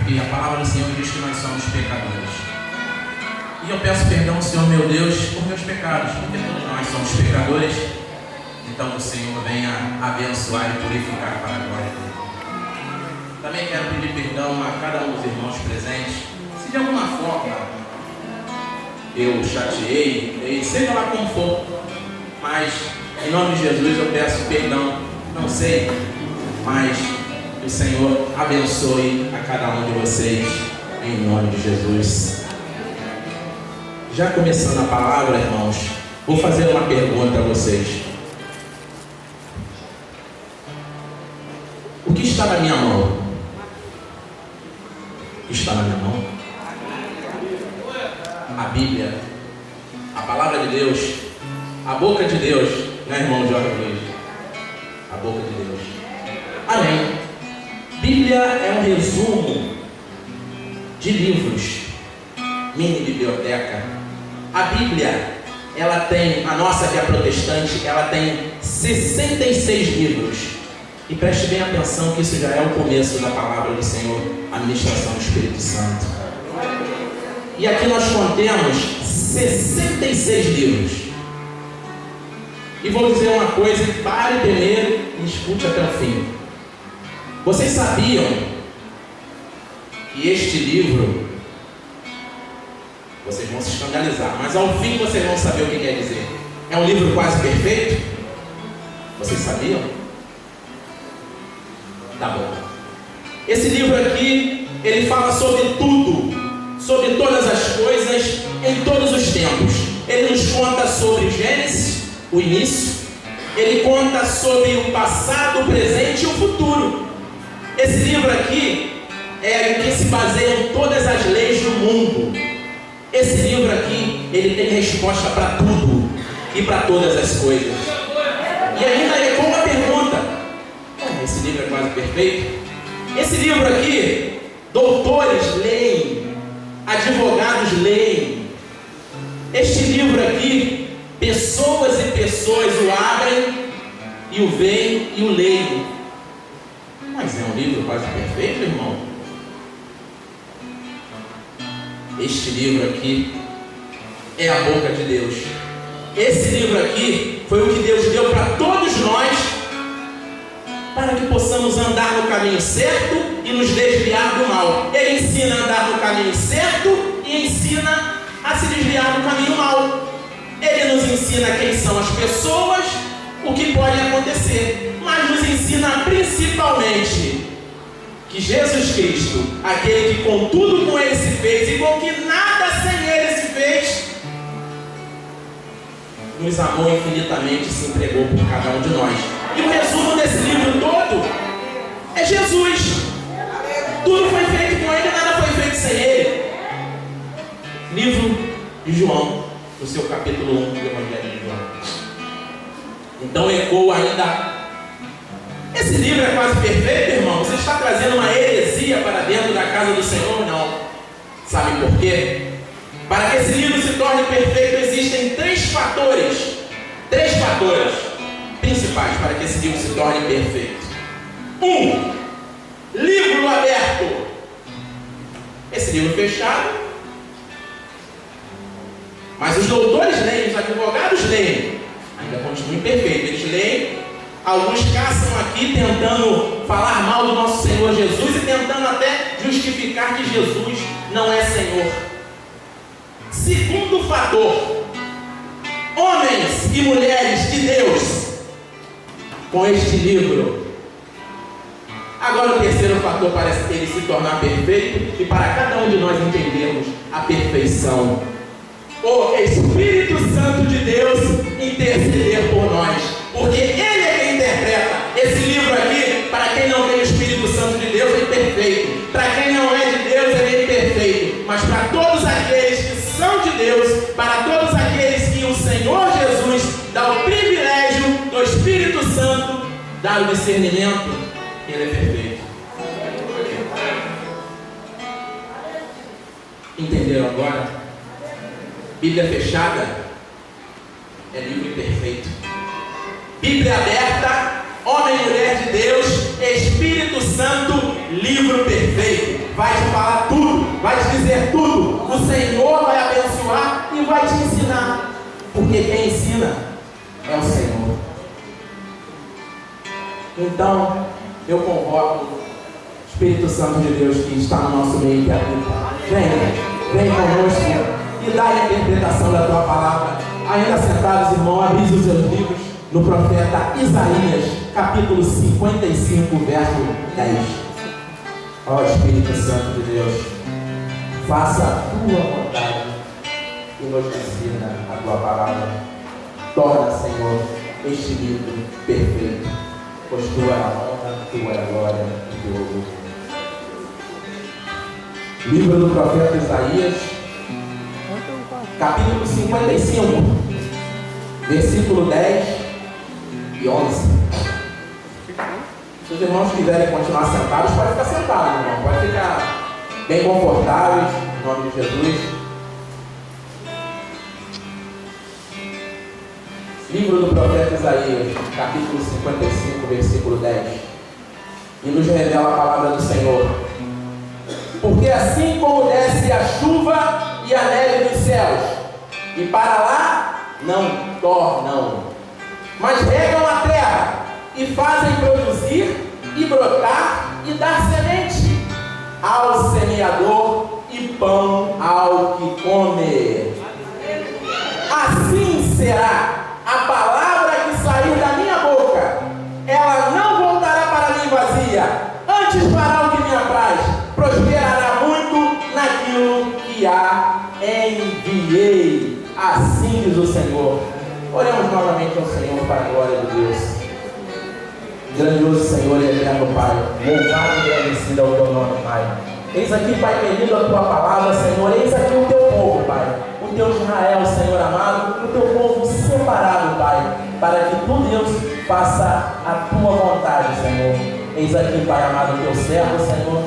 porque a palavra do Senhor diz que nós somos pecadores. E eu peço perdão ao Senhor, meu Deus, por meus pecados, porque todos nós somos pecadores. Então que o Senhor venha abençoar e purificar para a glória dele. Também quero pedir perdão a cada um dos irmãos presentes, se de alguma forma eu chateei, seja lá como for, mas em nome de Jesus eu peço perdão. Não sei, mas que o Senhor abençoe a cada um de vocês, em nome de Jesus. Já começando a palavra, irmãos, vou fazer uma pergunta a vocês. O que está na minha mão? O que está na minha mão? A Bíblia, a palavra de Deus, a boca de Deus, né, irmão Jorge Luiz? A boca de Deus. Amém. Bíblia é um resumo de livros, mini biblioteca. A Bíblia, ela tem, a nossa que é protestante, ela tem 66 livros. E preste bem atenção que isso já é o começo da palavra do Senhor, a ministração do Espírito Santo. E aqui nós contemos 66 livros. E vou dizer uma coisa, pare primeiro e escute até o fim. Vocês sabiam que este livro, vocês vão se escandalizar, mas ao fim vocês vão saber o que quer dizer. É um livro quase perfeito? Vocês sabiam? Tá bom. Esse livro aqui, ele fala sobre tudo, sobre todas as coisas, em todos os tempos. Ele nos conta sobre Gênesis, o início. Ele conta sobre o passado, o presente e o futuro. Esse livro aqui é em que se baseiam todas as leis do mundo. Esse livro aqui, ele tem resposta para tudo e para todas as coisas. E ainda é com uma pergunta. Esse livro é quase perfeito. Esse livro aqui, doutores leem, advogados leem. Este livro aqui, pessoas e pessoas o abrem e o veem e o leem. Mas é um livro quase perfeito, irmão. Este livro aqui é a boca de Deus. Esse livro aqui foi o que Deus deu para todos nós, para que possamos andar no caminho certo e nos desviar do mal. Ele ensina a andar no caminho certo e ensina a se desviar do caminho mal. Ele nos ensina quem são as pessoas, o que pode acontecer, mas nos ensina principalmente que Jesus Cristo, aquele que com tudo com ele se fez e com que nada sem ele se fez, nos amou infinitamente e se entregou por cada um de nós. E o resumo desse livro todo é Jesus. Tudo foi feito com ele, nada foi feito sem ele. Livro de João, no seu capítulo 1 do Evangelho de João. Então ecoa ainda. Esse livro é quase perfeito, irmão. Você está trazendo uma heresia para dentro da casa do Senhor? Não. Sabe por quê? Para que esse livro se torne perfeito, existem três fatores principais para que esse livro se torne perfeito. 1. Livro aberto. Esse livro fechado, mas os doutores leem, os advogados leem, ainda continua imperfeito. Eles leem, alguns caçam aqui tentando falar mal do nosso Senhor Jesus e tentando até justificar que Jesus não é Senhor. Segundo fator, homens e mulheres de Deus, com este livro. Agora o terceiro fator parece ele se tornar perfeito e para cada um de nós entendermos a perfeição. O Espírito Santo de Deus interceder por nós, porque Ele é quem interpreta. Esse livro aqui, para quem não tem o Espírito Santo de Deus, é imperfeito. Para quem não é de Deus, ele é imperfeito. Mas para todos aqueles que são de Deus, para todos aqueles que o Senhor Jesus dá o privilégio do Espírito Santo, dá o discernimento, ele é perfeito. Entenderam agora? Bíblia fechada é livro imperfeito. Bíblia aberta, homem e mulher de Deus, Espírito Santo, livro perfeito. Vai te falar Então, eu convoco o Espírito Santo de Deus que está no nosso meio e habita. Vem conosco e dá a interpretação da tua palavra. Ainda sentados, irmão, abris os seus livros no profeta Isaías, capítulo 55, verso 10. Ó Espírito Santo de Deus, faça a tua vontade e nos ensina a tua palavra. Torna, Senhor, este livro perfeito, pois tua é a honra, tua é a glória e teu orgulho. Livro do profeta Isaías, capítulo 55, versículo 10 e 11. Se os irmãos quiserem continuar sentados, pode ficar sentado, irmão. Pode ficar bem confortáveis, em nome de Jesus. Livro do profeta Isaías, capítulo 55, versículo 10. E nos revela a palavra do Senhor. Porque assim como desce a chuva e a neve dos céus, e para lá não tornam, mas regam a terra, e fazem produzir, e brotar, e dar semente ao semeador, e pão ao que come. Assim será a palavra que sair da minha boca, ela não voltará para mim vazia, antes fará o que me apraz, prosperará muito naquilo que a enviei. Assim diz o Senhor. Oremos novamente ao Senhor para a glória de Deus. Grandioso Senhor e eterno Pai, louvado e agradecido ao teu nome, Pai. Eis aqui, Pai querido, a tua palavra, Senhor. Eis aqui o teu povo, Pai. O teu Israel, Senhor amado. O teu povo separado, Pai. Para que tu, Deus, faça a tua vontade, Senhor. Eis aqui, Pai amado, o teu servo, Senhor.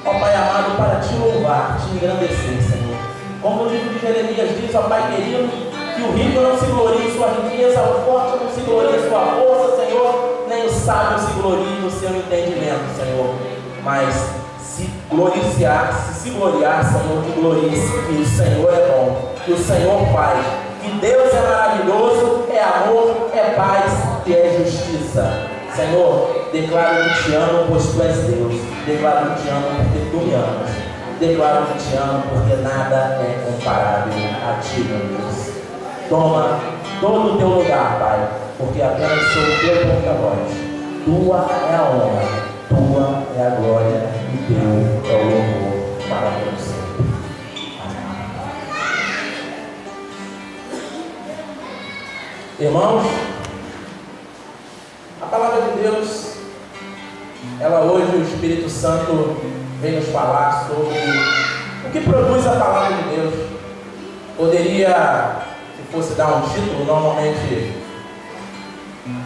Ó Pai amado, para te louvar, te engrandecer, Senhor. Como o livro de Jeremias diz, ó Pai querido, que o rico não se glorie em sua riqueza, o forte não se glorie em sua força, Senhor, nem o sábio se glorie no seu entendimento, Senhor. Mas se gloriar, Senhor, que glorie-se, que o Senhor é bom, que o Senhor faz, que Deus é maravilhoso, é amor, é paz e é justiça. Senhor, declaro que te amo, pois tu és Deus. Declaro que te amo porque tu me amas. Declaro que te amo porque nada é comparável a ti, meu Deus. Toma todo o teu lugar, Pai, porque apenas sou o teu porta-voz. Tua é a honra, tua é a glória e teu é o louvor para todos sempre. Irmãos, a palavra de Deus, ela hoje, o Espírito Santo vem nos falar sobre o que produz a palavra de Deus. Poderia, se fosse dar um título, normalmente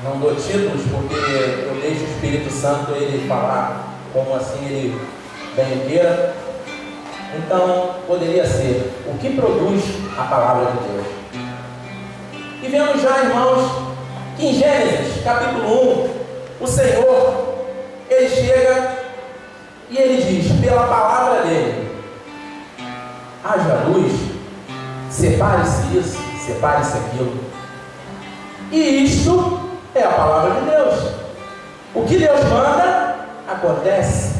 não dou títulos, porque eu deixo o Espírito Santo ele falar como assim ele bem queira. Então, poderia ser o que produz a palavra de Deus. E vemos já, irmãos, que em Gênesis, capítulo 1, o Senhor, ele chega e ele diz, pela palavra dele, haja luz, separe-se isso, separe-se aquilo. E isto é a palavra de Deus. O que Deus manda, acontece.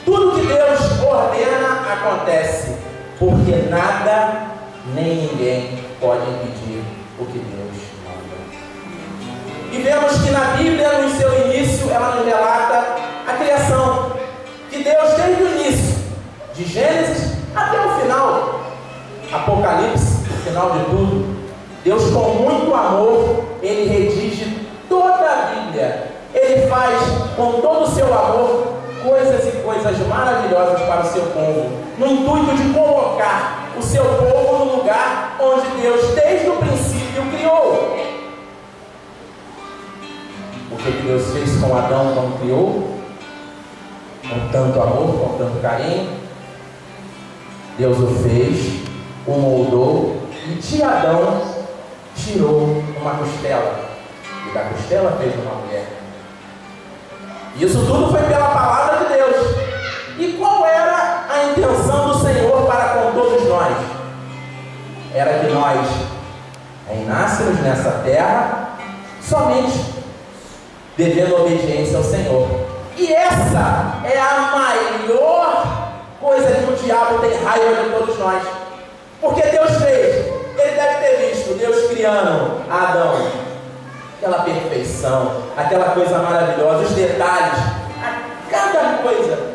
Tudo que Deus ordena, acontece. Porque nada, nem ninguém pode impedir o que Deus manda. E vemos que na Bíblia, no seu início, ela nos relata a criação. Que Deus, desde o início, de Gênesis até o final, Apocalipse, o final de tudo, Deus com muito amor, ele redige toda a Bíblia. Ele faz com todo o seu amor coisas e coisas maravilhosas para o seu povo, no intuito de colocar o seu povo no lugar onde Deus desde o princípio criou. O que Deus fez com Adão quando criou? Com tanto amor, com tanto carinho, Deus o fez, o moldou e de Adão tirou uma costela e da costela fez uma mulher. Isso tudo foi pela palavra de Deus. E qual era a intenção do Senhor para com todos nós? Era que nós reinássemos nessa terra somente devendo obediência ao Senhor. E essa é a maior coisa que o diabo tem raiva de todos nós. Porque Deus fez, ele deve ter visto Deus criando Adão, aquela perfeição, aquela coisa maravilhosa, os detalhes, a cada coisa.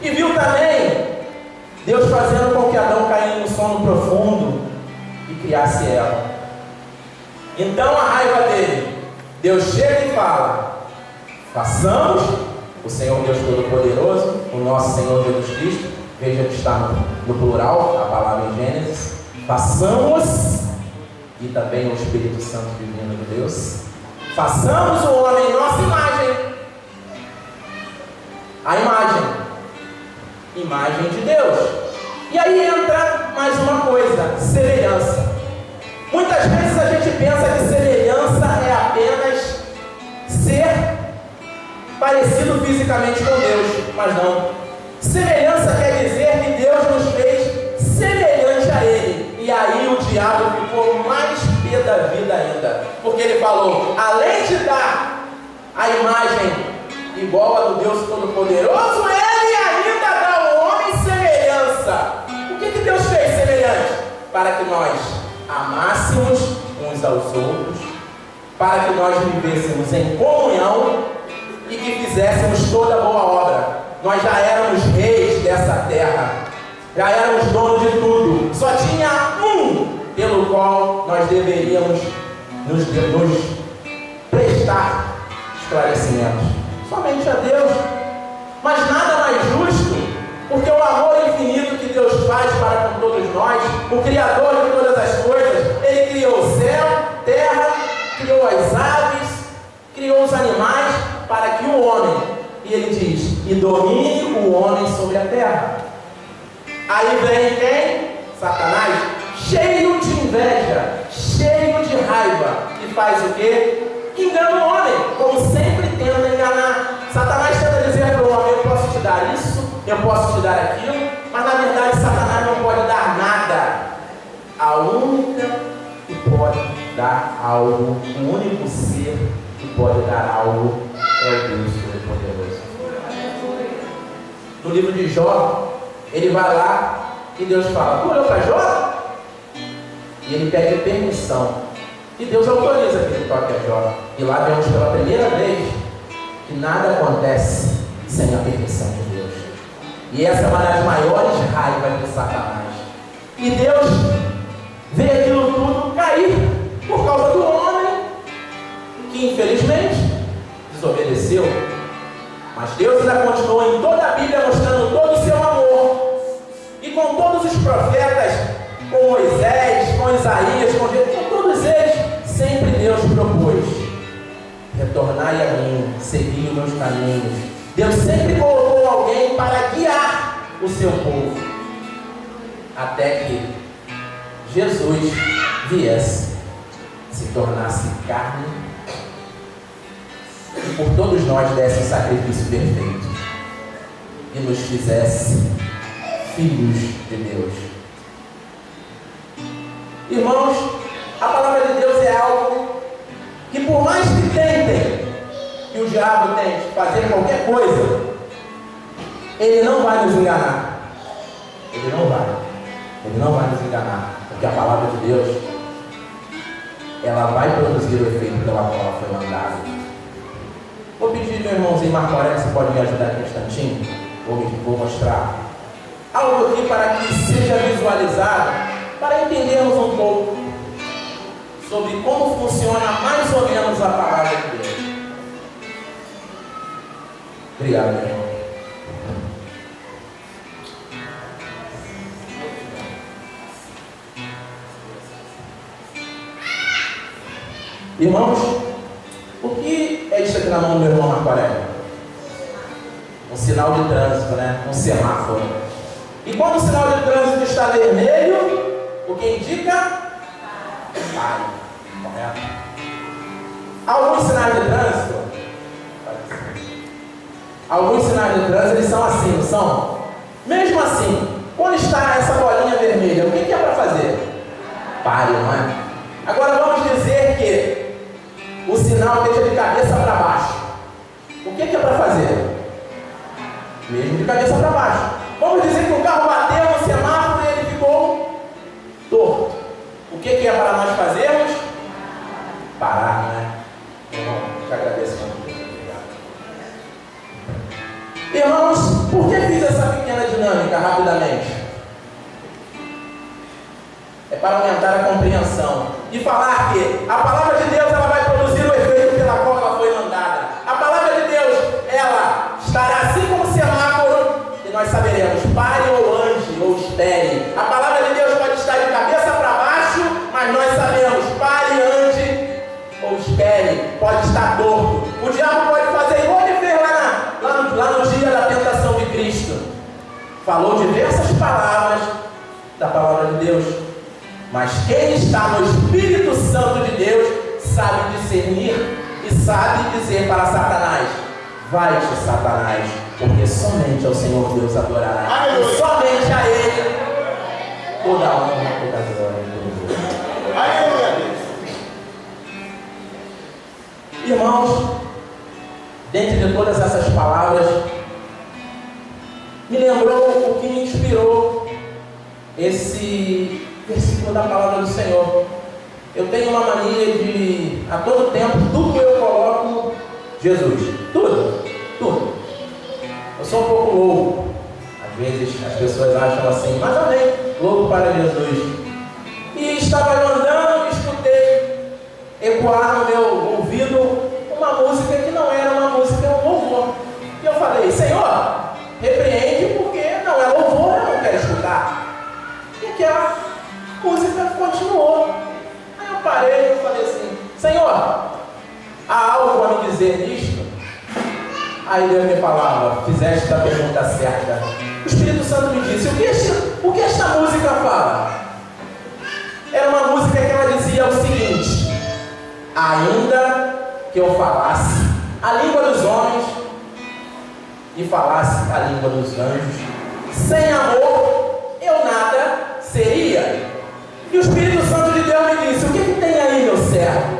E viu também Deus fazendo com que Adão caísse no sono profundo e criasse Eva. Então a raiva dele, Deus chega e fala: façamos, o Senhor Deus Todo-Poderoso, o nosso Senhor Jesus Cristo, veja que está no plural, a palavra em Gênesis, façamos, e também o Espírito Santo divino de Deus, façamos o homem em nossa imagem. A imagem de Deus. E aí entra mais uma coisa: semelhança. Muitas vezes a gente pensa que semelhança é apenas ser parecido fisicamente com Deus, mas não. Semelhança quer dizer que Deus nos fez semelhante a Ele. E aí o diabo ficou mais pé da vida ainda, porque ele falou: além de dar a imagem igual a do Deus Todo-Poderoso, Ele ainda dá ao homem semelhança. O que Deus fez semelhante? Para que nós amássemos uns aos outros, para que nós vivêssemos em comunhão e que fizéssemos toda boa obra. Nós já éramos reis dessa terra, já éramos donos de tudo, só tinha um pelo qual nós deveríamos nos prestar esclarecimentos, somente a Deus. Mas nada mais justo, porque o amor infinito que Deus faz para com todos nós, o Criador de todas as coisas, Ele criou o céu, terra, criou as aves, criou os animais, para que o homem, e Ele diz, e domine o homem sobre a terra. Aí vem quem? Satanás, cheio de inveja, cheio de raiva, e faz o quê? Engana o homem, como sempre tenta enganar. Satanás tenta dizer para o homem: eu posso te dar isso, eu posso te dar aquilo, mas na verdade Satanás não pode dar nada. A única que pode dar algo, o único ser que pode dar algo é o Deus Todo-Poderoso. No livro de Jó, ele vai lá e Deus fala: tu olhou para Jó? E ele pede permissão. E Deus autoriza que ele toque a Jó. E lá vemos pela primeira vez que nada acontece sem a permissão de Deus. E essa é uma das maiores raivas de Satanás. E Deus vê aquilo tudo cair por causa do homem, que infelizmente desobedeceu. Mas Deus ainda continua em toda a Bíblia mostrando todo o seu amor. E com todos os profetas, com Moisés, com Isaías, com todos eles, sempre Deus propôs: retornai a mim, segui os meus caminhos. Deus sempre colocou alguém para guiar o seu povo, até que Jesus viesse, se tornasse carne e por todos nós desse o sacrifício perfeito e nos fizesse filhos de Deus. Irmãos, a palavra de Deus é algo que, por mais que tentem, que o diabo tente fazer qualquer coisa, ele não vai nos enganar. Ele não vai nos enganar, porque a palavra de Deus, ela vai produzir o efeito pela qual ela foi mandada. Vou pedir meu irmãozinho Marco Aurélio, você pode me ajudar aqui um instantinho? Vou mostrar algo aqui para que seja visualizado, para entendermos um pouco sobre como funciona mais ou menos a palavra de Deus. Obrigado, meu irmão. Irmãos, o que é isso aqui na mão do meu irmão Marco Aurélio? Um sinal de trânsito, né? Um semáforo. E quando o sinal de trânsito está vermelho, o que indica? Pare. Correto? Alguns sinais de trânsito, eles são assim, não são? Mesmo assim, quando está essa bolinha vermelha, o que é para fazer? Pare, não é? Agora vamos dizer que o sinal esteja de cabeça para baixo. que é para fazer? Mesmo de cabeça para baixo. Vamos dizer que o carro bateu no semáforo e ele ficou torto. O que é para nós fazermos? Parar, né? Irmão, te agradeço muito. Obrigado. Irmãos, por que fiz essa pequena dinâmica rapidamente? É para aumentar a compreensão e falar que a palavra de Deus ela vai produzir o efeito pela qual ela foi mandada. A palavra de Deus ela estará assim como o semáforo e nós saberemos pare ou ande ou espere. A palavra de Deus pode estar de cabeça para baixo, mas nós sabemos pare, ande ou espere. Pode estar torto. O diabo pode fazer igual ele fez lá no dia da tentação de Cristo. Falou diversas palavras da palavra de Deus. Mas quem está no Espírito Santo de Deus sabe discernir e sabe dizer para Satanás: vai-te, Satanás, porque somente ao Senhor Deus adorará. E somente a Ele toda a honra, toda a glória. Aleluia. Irmãos, dentro de todas essas palavras, me lembrou o que me inspirou esse versículo da palavra do Senhor. Eu tenho uma mania de, a todo tempo, tudo eu coloco Jesus. Tudo. Eu sou um pouco louco. Às vezes as pessoas acham assim, mas amém, louco para Jesus. E estava eu andando e escutei ecoar no meu ouvido uma música que não era uma música, era um louvor. E eu falei: Senhor, repreende, porque não é louvor, eu não quero escutar. E aquela música continuou. Aí eu parei e falei assim: Senhor, há algo a me dizer nisto? Aí Deus me falava: fizeste a pergunta certa. O Espírito Santo me disse: o que esta música fala? Era uma música que ela dizia o seguinte: ainda que eu falasse a língua dos homens e falasse a língua dos anjos, sem amor eu nada seria. E o Espírito Santo de Deus me disse: o que tem aí, meu servo?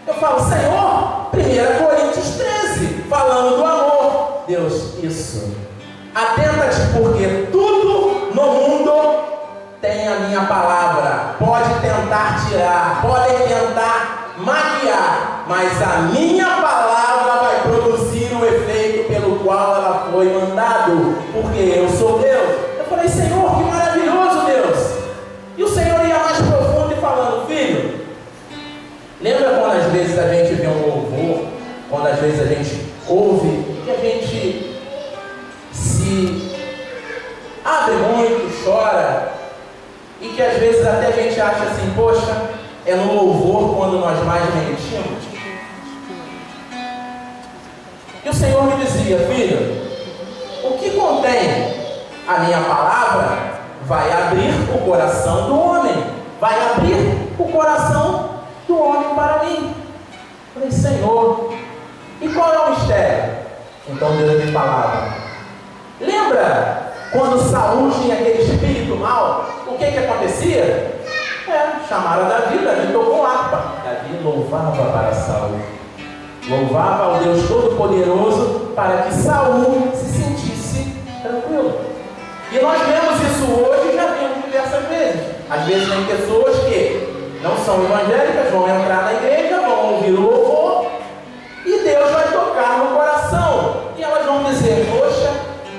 Eu falo: Senhor, 1 Coríntios 13, falando do amor. Deus: isso. Atenta-te, porque tudo no mundo tem a minha palavra. Pode tentar tirar, pode tentar maquiar, mas a minha palavra vai produzir o efeito pelo qual ela foi mandado, porque eu sou Deus. Eu falei: Senhor, que maravilhoso, Deus. E o Senhor ia mais profundo e falando: filho, lembra quando às vezes a gente vê um louvor, quando às vezes a gente ouve, que a gente se abre muito, chora, e que às vezes até a gente acha assim: poxa, é no louvor quando nós mais mentimos? E o Senhor me dizia: filho, o que contém a minha palavra vai abrir o coração do homem, vai abrir o coração do homem para mim. Eu falei: Senhor, e qual é o mistério? Então Deus me falava: lembra quando Saul tinha aquele espírito mau? O que acontecia? Chamaram Davi tocou harpa. Davi louvava para Saul, louvava ao Deus Todo-Poderoso para que Saul se sentisse tranquilo. E nós vemos isso hoje e já vimos diversas vezes. Às vezes tem pessoas que não são evangélicas, vão entrar na igreja, vão ouvir o louvor e Deus vai tocar no coração. E elas vão dizer: poxa,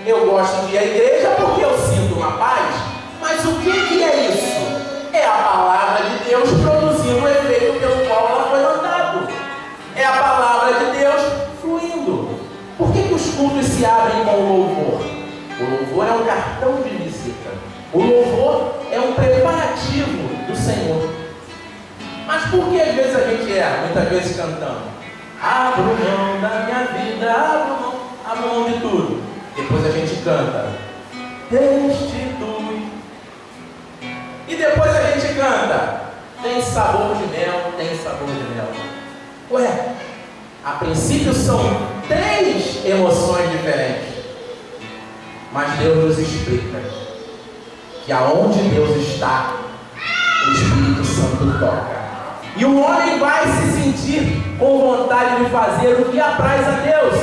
eu gosto de ir à igreja porque eu sinto uma paz. Mas o que é isso? É a palavra de Deus produzindo o efeito pelo qual ela foi mandada. É a palavra de Deus fluindo. Por que os cultos se abrem com o louvor? O louvor é um cartão de visita. O louvor é um preparativo do Senhor. Mas por que às vezes a gente muitas vezes cantando: abro mão da minha vida, abro mão de tudo. Depois a gente canta: restitui. E depois a gente canta: tem sabor de mel, tem sabor de mel. Ué, a princípio são 3 emoções diferentes. Mas Deus nos explica que aonde Deus está, o Espírito Santo toca. E o homem vai se sentir com vontade de fazer o que apraz a Deus.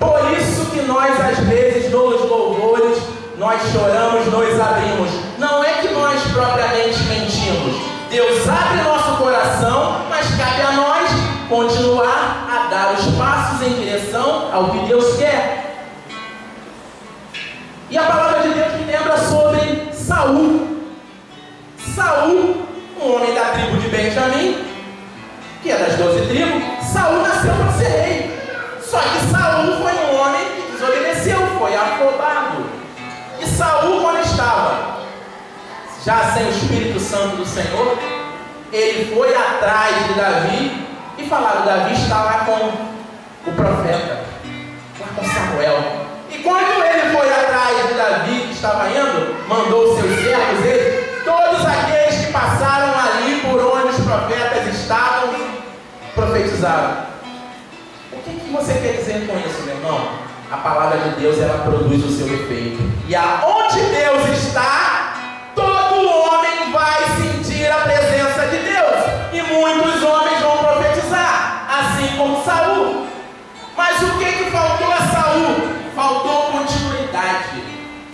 Por isso que nós, às vezes, nos louvores, nós choramos, nos abrimos. Não é que nós propriamente mentimos. Deus abre nosso coração, mas cabe a nós continuar a dar os passos em direção ao que Deus quer. E a palavra de Deus me lembra sobre Saul. Saul, um homem da tribo de Benjamim, que é das 12 tribos. Saul nasceu para ser rei. Só que Saul foi um homem que desobedeceu, foi afobado. E Saul, quando estava já sem o Espírito Santo do Senhor, ele foi atrás de Davi e falaram: Davi está lá com o profeta, lá com Samuel. E quando ele foi atrás de Davi, que estava indo, mandou seus servos, todos aqueles que passaram ali por onde os profetas estavam, profetizaram. O que você quer dizer com isso, meu irmão? A palavra de Deus, ela produz o seu efeito. E aonde Deus está, todo homem vai sentir a presença de Deus. E muitos homens vão profetizar, assim como Saul. Mas o que faltou a Saul? Faltou continuidade.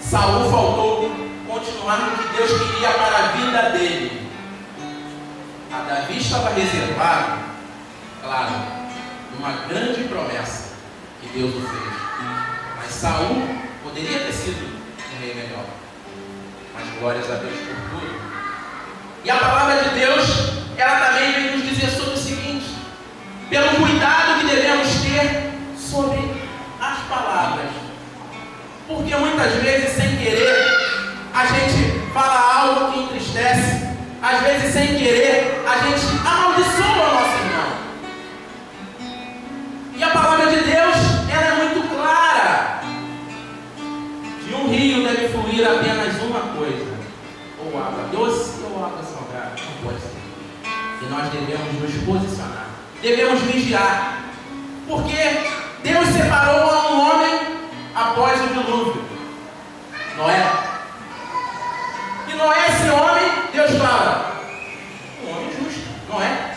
Saul faltou continuar no que Deus queria para a vida dele. A Davi estava reservado, claro, uma grande promessa que Deus o fez. Mas Saul poderia ter sido um rei melhor. Mas glórias a Deus por tudo. E a palavra de Deus, ela também vem nos dizer sobre o seguinte: pelo cuidado que devemos ter sobre as palavras. Porque muitas vezes, sem querer, a gente fala algo que entristece. Às vezes, sem querer, a gente amaldiçoa o nosso irmão. E a palavra de Deus, ela é muito clara. De um rio deve fluir apenas uma coisa: ou água doce ou água salgada. Não pode ser. E nós devemos nos posicionar. Devemos vigiar. Porque Deus separou a um homem após o dilúvio, Noé. E Noé, esse homem, Deus fala, um homem justo, Noé.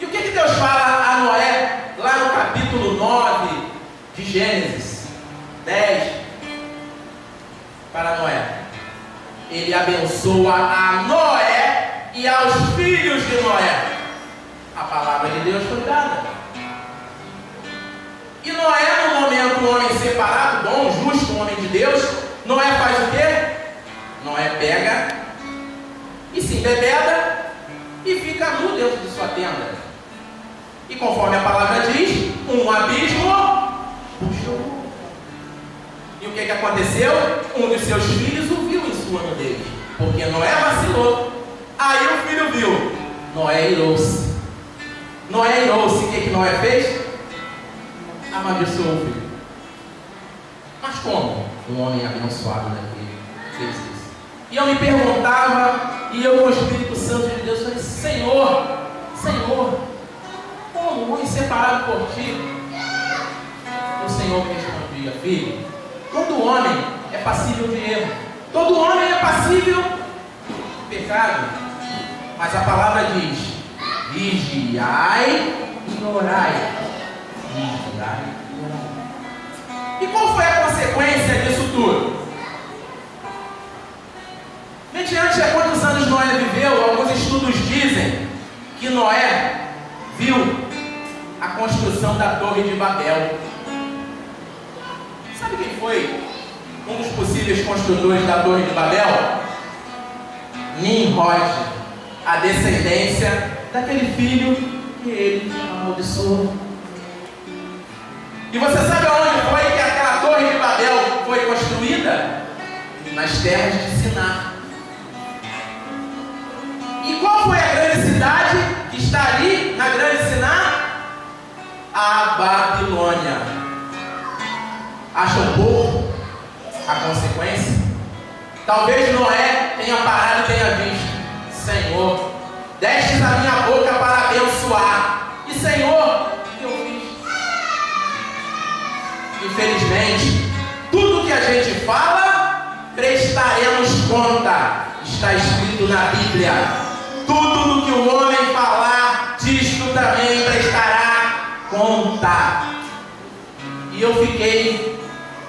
E o que Deus fala a Noé, lá no capítulo 9 de Gênesis 10, para Noé? Ele abençoa a Noé e aos filhos de Noé. A palavra de Deus foi dada. E Noé, no momento, um homem separado, bom, justo, um homem de Deus, Noé faz o quê? Noé pega e se embebeda e fica nu dentro de sua tenda. E conforme a palavra diz, um abismo puxou. E o que aconteceu? Um dos seus filhos o viu em sua nudez, porque Noé vacilou. Aí o filho viu, Noé irou-se. Noé irou-se. O que Noé fez? Amaldiçoou o filho. Mas como um homem abençoado daquele fez isso? E eu me perguntava, e eu com o Espírito Santo de Deus falei: Senhor, como um homem separado por ti? O Senhor me respondia: filho, todo homem é passível de erro, todo homem é passível de pecado, mas a palavra diz: vigiai e orai. E qual foi a consequência disso tudo? Mediante a quantos anos Noé viveu, alguns estudos dizem que Noé viu a construção da Torre de Babel. Sabe quem foi um dos possíveis construtores da Torre de Babel? Nimrod, a descendência daquele filho que ele amaldiçoou. E você sabe aonde foi que aquela Torre de Babel foi construída? Nas terras de Siná. E qual foi a grande cidade que está ali na grande Siná? A Babilônia. Acham pouco a consequência? Talvez Noé tenha parado e tenha visto: Senhor, destes a minha boca para abençoar. E Senhor, o que eu fiz? Infelizmente, tudo que a gente fala, prestaremos conta. Está escrito na Bíblia: tudo do que o homem falar, disto também prestará conta. E eu fiquei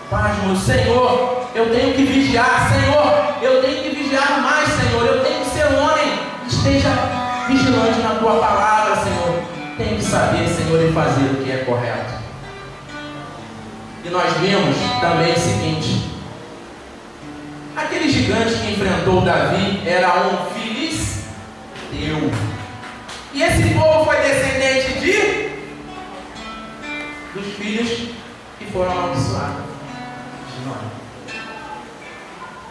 pasmo. Senhor, eu tenho que vigiar. Senhor, eu tenho que vigiar mais. Senhor, eu tenho que ser um homem que esteja vigilante na tua palavra. Senhor, tenho que saber, Senhor, e fazer o que é correto. E nós vimos também o seguinte: aquele gigante que enfrentou Davi era um filisteu. E esse povo foi descendente dos filhos que foram amaldiçoados de Noé.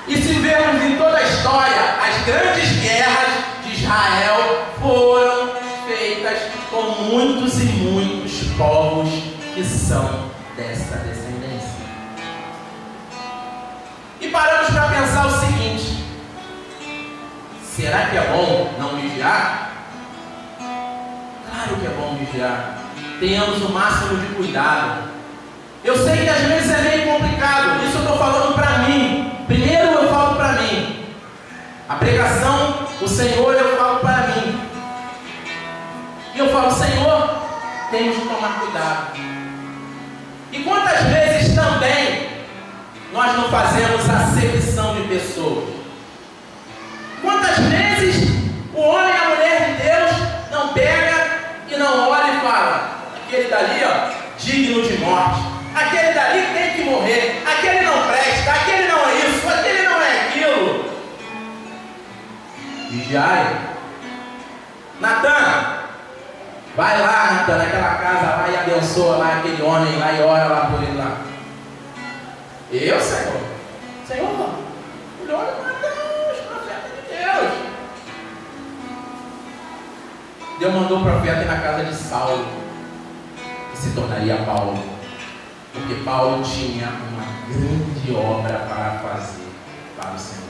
E se vemos em toda a história, as grandes guerras de Israel foram feitas com muitos e muitos povos que são dessa descendência. E paramos para pensar o seguinte: será que é bom não vigiar? Claro que é bom vigiar. Tenhamos o máximo de cuidado. Eu sei que às vezes é meio complicado. Isso eu estou falando para mim. Primeiro eu falo para mim. A pregação, o Senhor, eu falo para mim. E eu falo: Senhor, temos que tomar cuidado. E quantas vezes também nós não fazemos acepção de pessoas? Quantas vezes o homem e a mulher de Deus não pega e não olha e fala: aquele dali, ó, digno de morte, aquele dali tem que morrer, aquele não presta, aquele não é isso, aquele não é aquilo. Vigiai. Natan, vai lá, Natan, naquela casa lá e abençoa lá aquele homem lá e ora lá por ele lá. Eu, Senhor? Senhor, olha para Deus, profeta de Deus. Deus mandou o profeta ir na casa de Saulo, que se tornaria Paulo, porque Paulo tinha uma grande obra para fazer para o Senhor.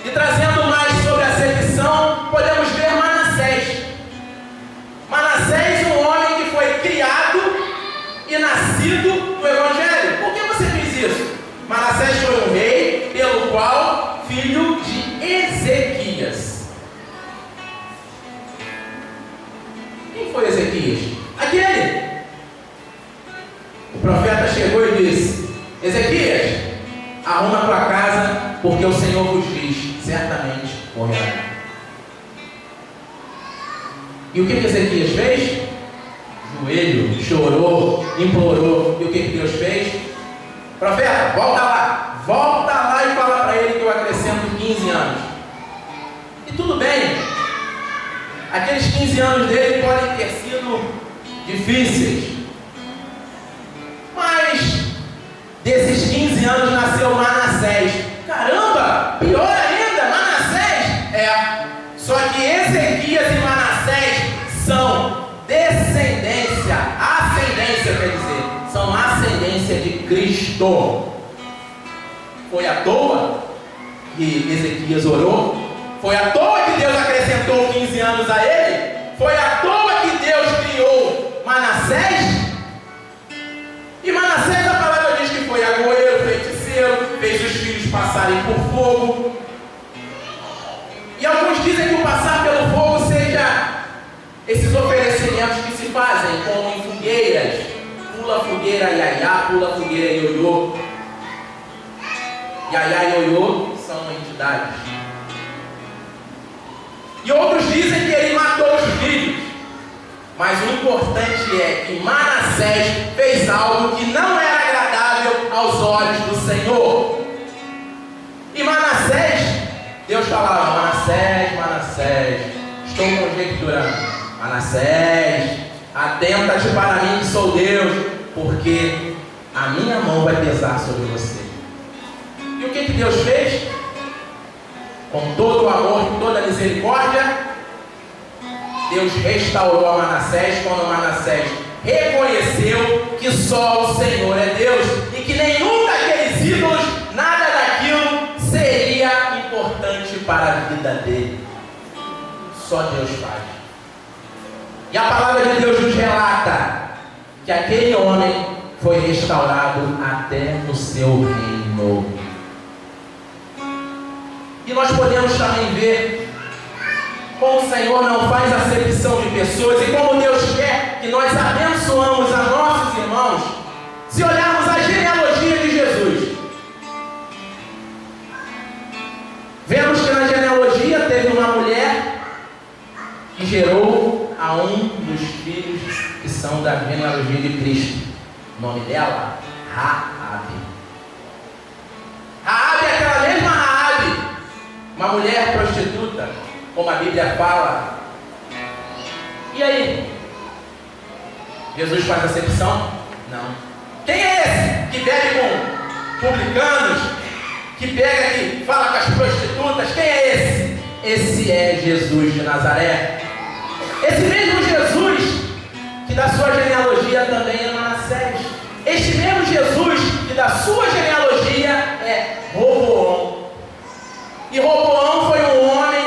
E trazendo mais sobre a sedição, podemos ver Manassés. Manassés, um homem que foi criado e nascido no Evangelho. Por que você fez isso? Manassés foi um rei, pelo qual filho de Ezequias. Quem foi Ezequias? Aquele. O profeta chegou e disse: Ezequias, arruma a tua casa, porque o Senhor vos diz: certamente morrerá. E o que Ezequias fez? Joelho, chorou, implorou. E o que Deus fez? Profeta, volta lá e fala para ele que eu acrescento 15 anos. E tudo bem, aqueles 15 anos dele podem ter sido difíceis, mas desses 15 anos nasceu Manassés. Caramba, pior ainda, Manassés só que Ezequias e Manassés são descendência, ascendência, quer dizer, são ascendência de Cristo. Foi à toa que Ezequias orou? Foi à toa que Deus acrescentou 15 anos a ele? Foi à toa que Deus criou Manassés? E Manassés, a palavra diz que foi agorreiro, feiticeiro, fez os filhos passarem por fogo. E alguns dizem que o passar pelo fogo seja esses oferecimentos que se fazem, como em fogueiras. Pula fogueira iaiá, pula fogueira ioiô. Iaiá e ioiô são entidades. E outros dizem que ele matou os filhos. Mas o importante é que Manassés fez algo que não era agradável aos olhos do Senhor. E Manassés, Deus falava: Manassés, estou conjecturando. Manassés, atenta-te para mim que sou Deus, porque a minha mão vai pesar sobre você. E o que Deus fez? Com todo o amor e toda a misericórdia, Deus restaurou a Manassés quando Manassés reconheceu que só o Senhor é Deus e que nenhum daqueles ídolos, nada daquilo seria importante para a vida dele. Só Deus faz. E a palavra de Deus nos relata que aquele homem foi restaurado até no seu reino. E nós podemos também ver como o Senhor não faz acepção de pessoas e como Deus quer que nós abençoamos a nossos irmãos teve uma mulher que gerou a um dos filhos que são da genealogia de Cristo. O nome dela, Raabe. Raabe é aquela mesma Raabe, uma mulher prostituta, como a Bíblia fala. E aí? Jesus faz acepção? Não. Quem é esse que bebe com publicanos, que pega e fala com as prostitutas? Quem é esse? Esse é Jesus de Nazaré. Esse mesmo Jesus que da sua genealogia também é Manassés. Este mesmo Jesus que da sua genealogia é Roboão. E Roboão foi um homem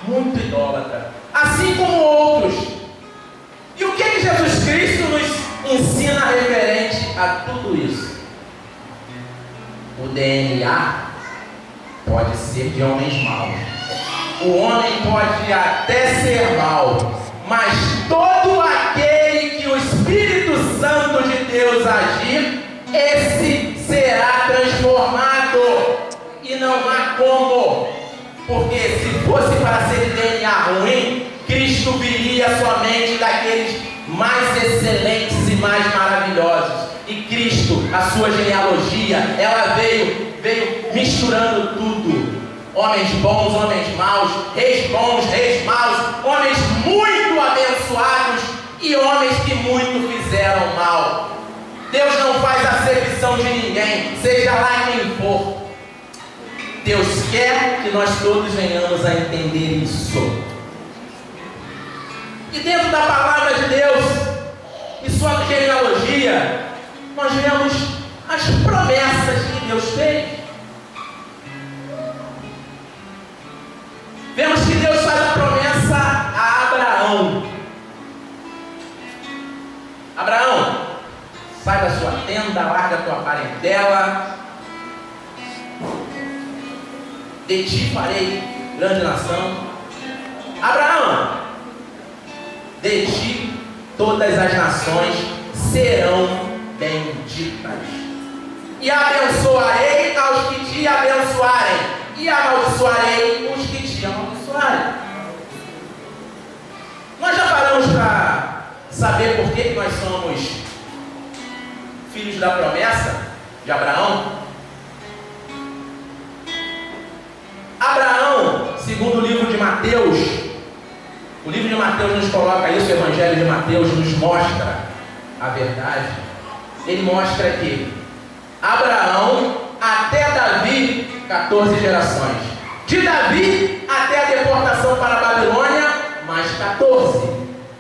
muito idólatra, assim como outros. E o que Jesus Cristo nos ensina referente a tudo isso? O DNA pode ser de homens maus. O homem pode até ser mau, mas todo aquele que o Espírito Santo de Deus agir, esse será transformado. E não há como, porque se fosse para ser DNA ruim, Cristo viria somente daqueles mais excelentes e mais maravilhosos. E Cristo, a sua genealogia, ela veio misturando tudo. Homens bons, homens maus, reis bons, reis maus, homens muito abençoados e homens que muito fizeram mal. Deus não faz acepção de ninguém, seja lá quem for. Deus quer que nós todos venhamos a entender isso. E dentro da palavra de Deus e sua genealogia, nós vemos as promessas que Deus fez. Vemos que Deus faz a promessa a Abraão. Abraão, sai da sua tenda, larga a tua parentela. De ti farei grande nação. Abraão, de ti todas as nações serão benditas. E abençoarei aos que te abençoarem, e amaldiçoarei os que te amaldiçoarem. Nós já paramos para saber por que nós somos filhos da promessa de Abraão? Abraão, segundo o livro de Mateus, o livro de Mateus nos coloca isso, o Evangelho de Mateus nos mostra a verdade. Ele mostra que Abraão até Davi, 14 gerações. De Davi até a deportação para a Babilônia, mais 14.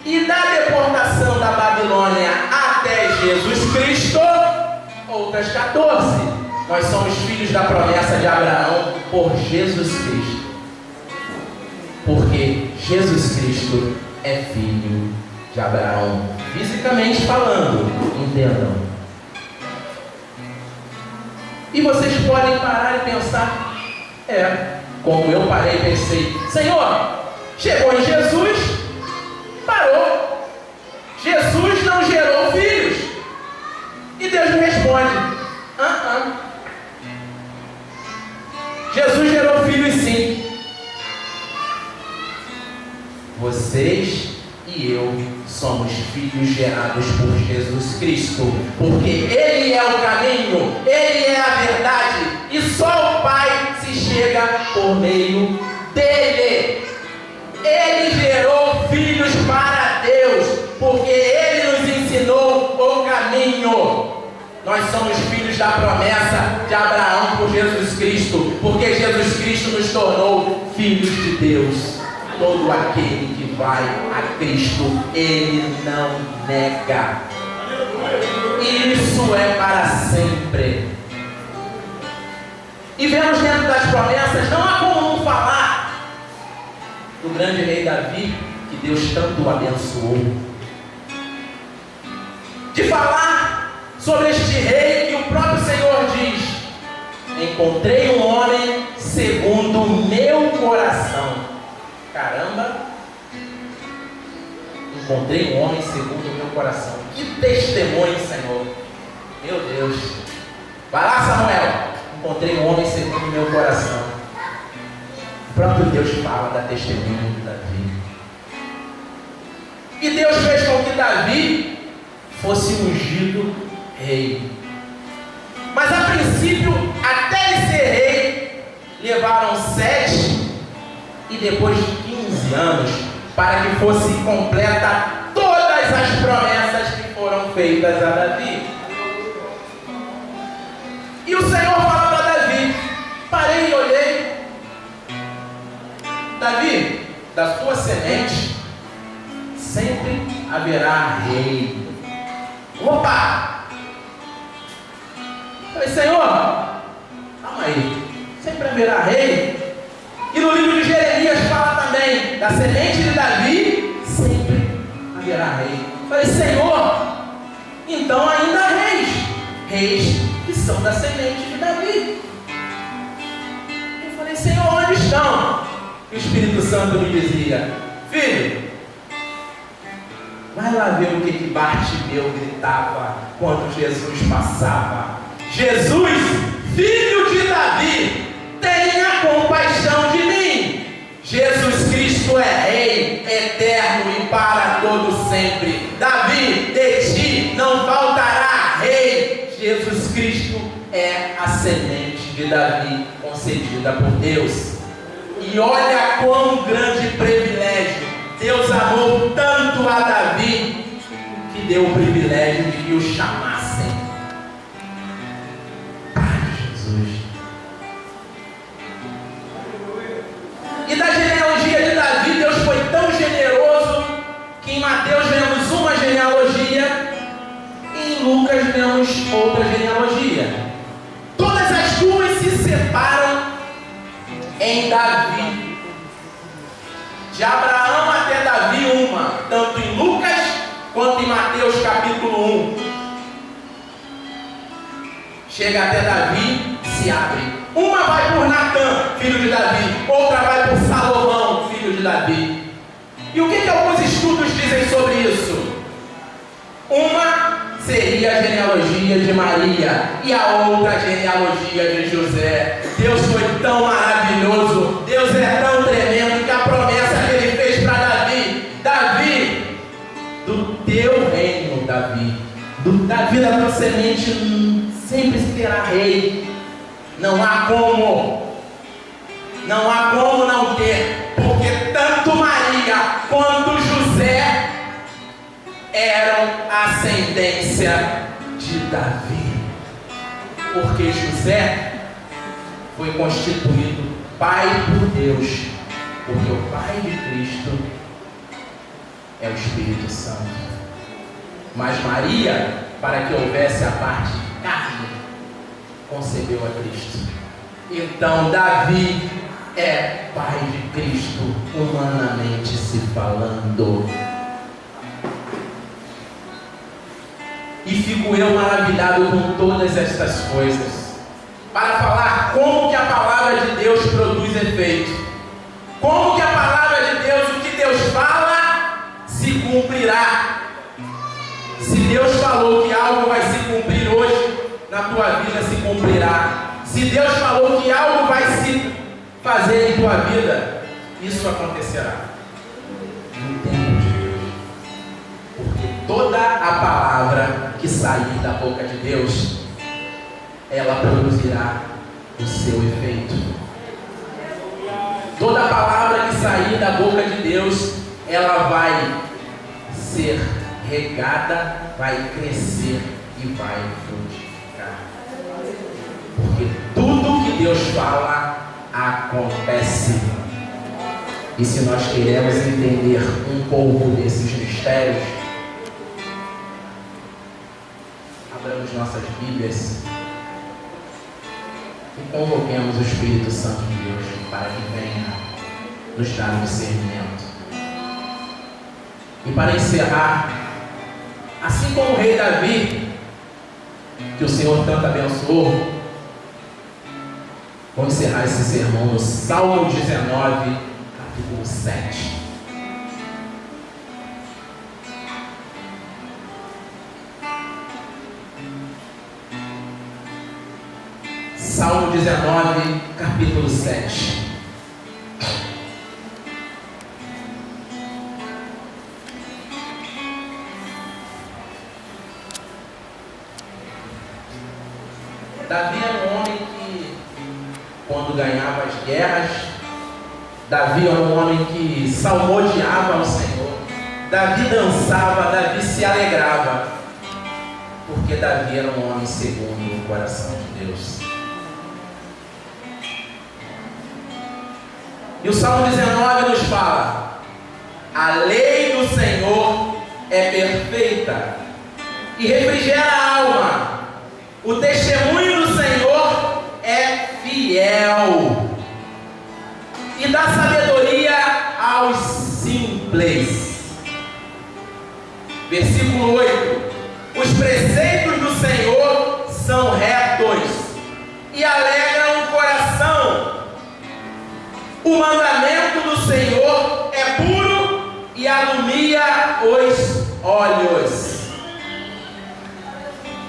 E da deportação da Babilônia até Jesus Cristo, outras 14. Nós somos filhos da promessa de Abraão por Jesus Cristo. Porque Jesus Cristo é filho de Abraão. Fisicamente falando, entendam. E vocês podem parar e pensar, como eu parei e pensei, Senhor, chegou em Jesus, parou. Jesus não gerou filhos. E Deus me responde, Jesus gerou filhos sim. Vocês e eu somos filhos gerados por Jesus Cristo, porque Ele é o caminho, Ele é a verdade, e só o Pai se chega por meio dEle. Ele gerou filhos para Deus, porque Ele nos ensinou o caminho. Nós somos filhos da promessa de Abraão por Jesus Cristo, porque Jesus Cristo nos tornou filhos de Deus. Todo aquele que vai a Cristo, Ele não nega. Isso é para sempre. E vemos dentro das promessas, não há como não falar do grande rei Davi, que Deus tanto abençoou. De falar sobre este rei que o próprio Senhor diz: encontrei um homem segundo o meu coração. Caramba, encontrei um homem segundo o meu coração. Que testemunho, Senhor. Meu Deus. Vai lá, Samuel. Encontrei um homem segundo o meu coração. O próprio Deus fala da testemunha de Davi. E Deus fez com que Davi fosse ungido rei. Mas a princípio, até ele ser rei, levaram 7 e depois de 15 anos para que fosse completa todas as promessas que foram feitas a Davi. E o Senhor fala para Davi: parei e olhei, Davi, da tua semente sempre haverá rei. Opa! Falei: Senhor, calma aí, sempre haverá rei? E no livro de Jeremias fala também: da semente de Davi sempre haverá rei. Falei: Senhor, então ainda há reis que são da semente de Davi. Eu falei: Senhor, onde estão? E o Espírito Santo me dizia: filho, vai lá ver o que Bartimeu gritava quando Jesus passava. Jesus, filho de Davi, tenha compaixão de mim. Jesus Cristo é rei, eterno e para todo sempre. Davi, de ti não faltará rei. Jesus Cristo é a semente de Davi concedida por Deus. E olha quão grande privilégio. Deus amou tanto a Davi que deu o privilégio de que o chamassem. Pai Jesus. E da genealogia de Davi, Deus foi tão generoso que em Mateus vemos uma genealogia e em Lucas vemos outra genealogia. Todas as duas se separam em Davi. De Abraão até Davi uma, tanto em Lucas quanto em Mateus capítulo 1. Chega até Davi, se abre. Uma vai por Natã, filho de Davi, outra vai por Salomão, filho de Davi. E o que alguns estudos dizem sobre isso? Uma seria a genealogia de Maria e a outra a genealogia de José. Deus foi tão maravilhoso, Deus é tão tremendo que a promessa que ele fez para Davi: Davi, do teu reino, Davi, Davi da tua semente sempre terá rei. Não há como não ter, porque tanto Maria quanto José eram ascendência de Davi. Porque José foi constituído pai por Deus, porque o pai de Cristo é o Espírito Santo. Mas Maria, para que houvesse a parte carne, concebeu a Cristo. Então Davi é pai de Cristo, humanamente se falando. E fico eu maravilhado com todas estas coisas, para falar como que a palavra de Deus produz efeito, como que a palavra de Deus, o que Deus fala, se cumprirá. Se Deus falou que algo vai se cumprir hoje, na tua vida se cumprirá. Se Deus falou que algo vai se fazer em tua vida, isso acontecerá no tempo de Deus. Porque toda a palavra que sair da boca de Deus, ela produzirá o seu efeito. Toda a palavra que sair da boca de Deus, ela vai ser regada, vai crescer e vai frutificar. Porque tudo que Deus fala acontece. E se nós queremos entender um pouco desses mistérios, abramos nossas Bíblias e convoquemos o Espírito Santo de Deus para que venha nos dar um discernimento. E para encerrar, assim como o rei Davi, que o Senhor tanto abençoou, vou encerrar esse sermão no Salmo 19, capítulo 7. Salmo 19, capítulo 7. Davi era um homem que, quando ganhava as guerras, Davi era um homem que salmodiava ao Senhor. Davi dançava, Davi se alegrava, porque Davi era um homem segundo o coração de Deus. E o Salmo 19 nos fala: a lei do Senhor é perfeita e refrigera a alma. O testemunho do Senhor é fiel e dá sabedoria aos simples. Versículo 8: os preceitos do Senhor são retos e alegram o coração. O mandamento do Senhor é puro e alumia os olhos.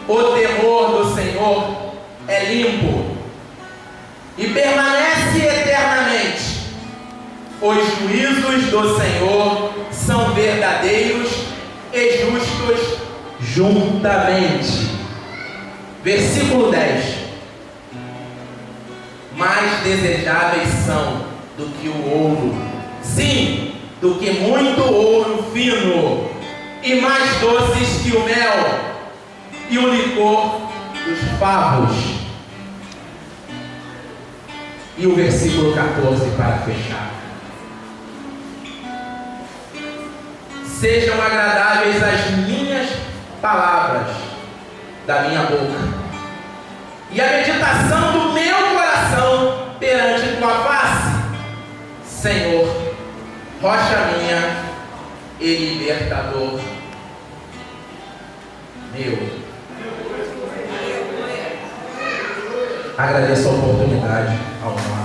O temor do Senhor é limpo e permanece eternamente. Os juízos do Senhor são verdadeiros e justos juntamente. Versículo 10: mais desejáveis são do que o ouro, sim, do que muito ouro fino, e mais doces que o mel e o licor dos favos. E o versículo 14 para fechar: sejam agradáveis as minhas palavras da minha boca e a meditação do meu coração perante tua face, Senhor, rocha minha e libertador meu. Agradeço a oportunidade ao nosso